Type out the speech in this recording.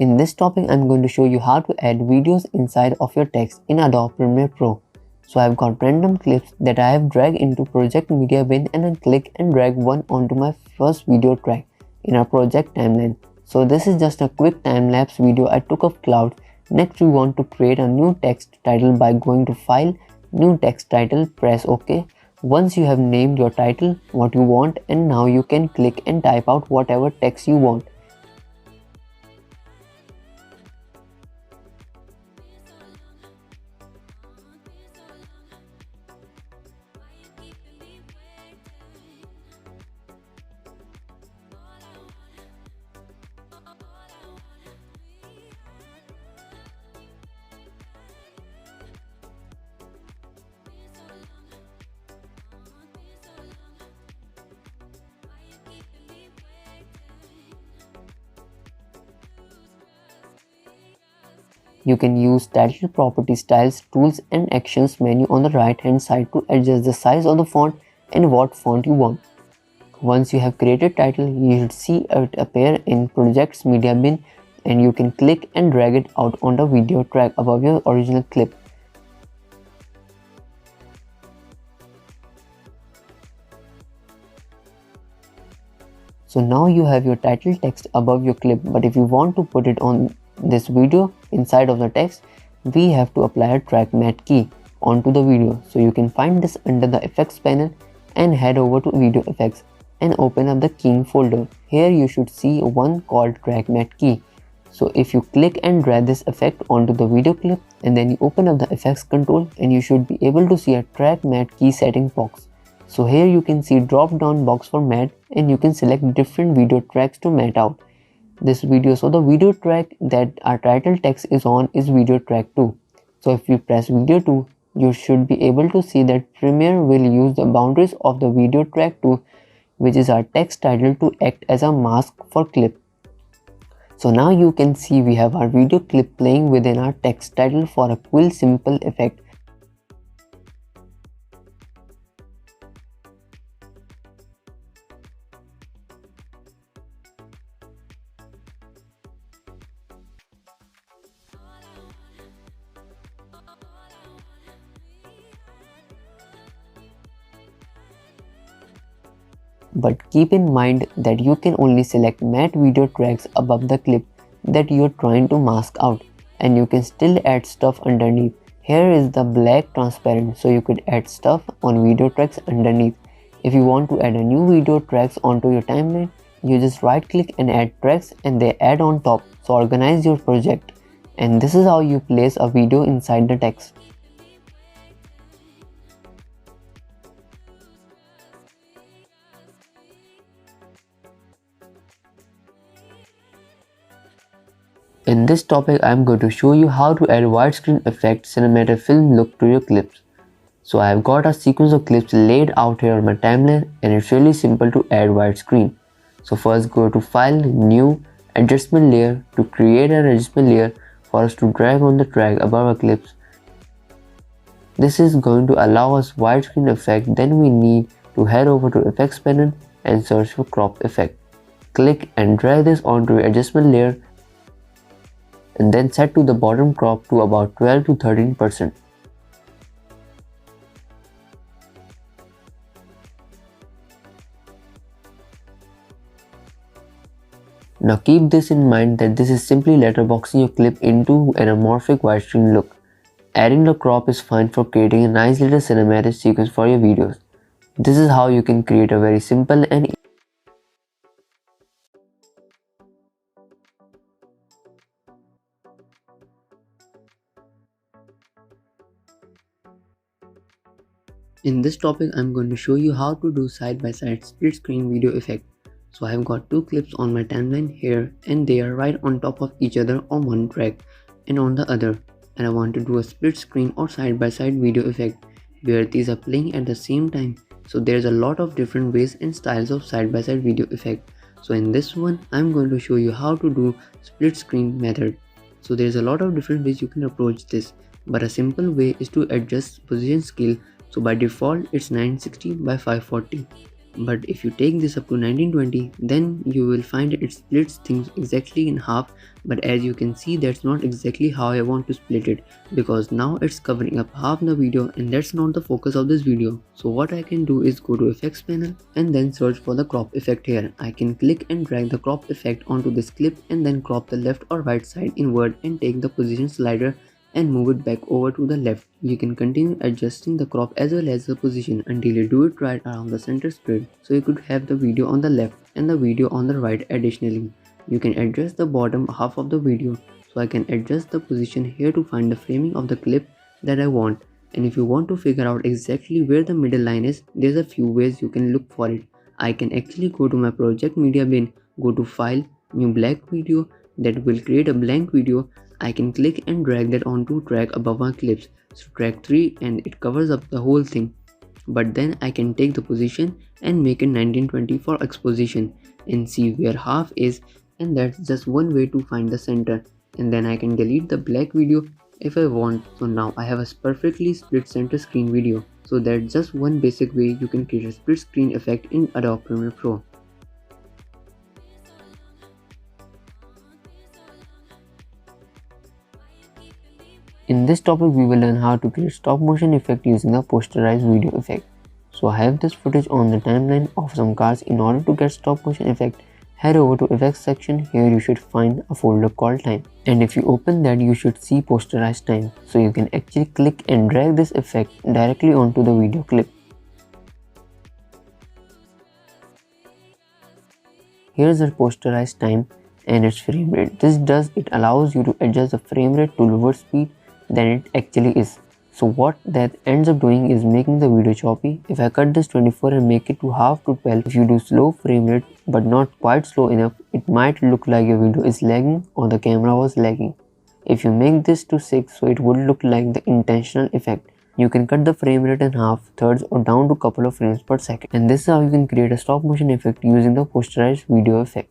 In this topic, I'm going to show you how to add videos inside of your text in Adobe Premiere Pro. So I've got random clips that I have dragged into Project Media Bin and then click and drag one onto my first video track in our project timeline. So this is just a quick time-lapse video I took of clouds. Next, we want to create a new text title by going to File, New Text Title, press OK. Once you have named your title, what you want, and now you can click and type out whatever text you want. You can use Title Property Styles, Tools and Actions menu on the right hand side to adjust the size of the font and what font you want. Once you have created title, you should see it appear in Projects Media Bin and you can click and drag it out on the video track above your original clip. So now you have your title text above your clip, but if you want to put it on this video inside of the text, we have to apply a track matte key onto the video. So you can find this under the effects panel and head over to video effects and open up the keying folder. Here you should see one called track matte key. So if you click and drag this effect onto the video clip and then you open up the effects control, and you should be able to see a track matte key setting box. So here you can see drop down box for matte and you can select different video tracks to matte out this video. So the video track that our title text is on is video track 2. So if you press video 2, you should be able to see that Premiere will use the boundaries of the video track 2, which is our text title, to act as a mask for clip. So now you can see we have our video clip playing within our text title for a cool simple effect. But keep in mind that you can only select matte video tracks above the clip that you're trying to mask out, and you can still add stuff underneath. Here is the black transparent, so you could add stuff on video tracks underneath. If you want to add a new video tracks onto your timeline, you just right click and add tracks and they add on top. So organize your project, and this is how you place a video inside the text. In this topic, I am going to show you how to add widescreen effect cinematic film look to your clips. So I have got a sequence of clips laid out here on my timeline, and it's really simple to add widescreen. So first go to File, New, Adjustment Layer to create an adjustment layer for us to drag on the track above our clips. This is going to allow us widescreen effect. Then we need to head over to Effects panel and search for Crop Effect. Click and drag this onto your adjustment layer, and then set to the bottom crop to about 12 to 13%. Now keep this in mind that this is simply letterboxing your clip into an anamorphic widescreen look. Adding the crop is fine for creating a nice little cinematic sequence for your videos. This is how you can create a very simple and In this topic, I'm going to show you how to do side-by-side split screen video effect. So I have got two clips on my timeline here, and they are right on top of each other on one track and on the other. And I want to do a split screen or side-by-side video effect where these are playing at the same time. So there's a lot of different ways and styles of side-by-side video effect. So in this one, I'm going to show you how to do split screen method. So there's a lot of different ways you can approach this, but a simple way is to adjust position scale. So by default it's 960 by 540. But if you take this up to 1920, then you will find it splits things exactly in half. But as you can see, that's not exactly how I want to split it, because now it's covering up half the video and that's not the focus of this video. So what I can do is go to effects panel and then search for the crop effect here. I can click and drag the crop effect onto this clip and then crop the left or right side inward and take the position slider and move it back over to the left. You can continue adjusting the crop as well as the position until you do it right around the center spread. So you could have the video on the left and the video on the right. Additionally, you can adjust the bottom half of the video, so I can adjust the position here to find the framing of the clip that I want. And if you want to figure out exactly where the middle line is, there's a few ways you can look for it. I can actually go to my project media bin, go to file, new black video, that will create a blank video. I can click and drag that onto track above my clips, so track 3, and it covers up the whole thing. But then I can take the position and make it 1920 for exposition and see where half is, and that's just one way to find the center. And then I can delete the black video if I want. So now I have a perfectly split center screen video. So that's just one basic way you can create a split screen effect in Adobe Premiere Pro. In this topic, we will learn how to create stop motion effect using a Posturize video effect. So I have this footage on the timeline of some cars. In order to get stop motion effect, head over to effects section. Here you should find a folder called time, and if you open that, you should see Posturize time. So you can actually click and drag this effect directly onto the video clip. Here's the Posturize time and its frame rate. It allows you to adjust the frame rate to lower speed than it actually is. So what that ends up doing is making the video choppy. If I cut this 24 and make it to half to 12, if you do slow frame rate but not quite slow enough, it might look like your video is lagging or the camera was lagging. If you make this to 6, so it would look like the intentional effect. You can cut the frame rate in half, thirds, or down to couple of frames per second. And this is how you can create a stop motion effect using the Posturize video effect.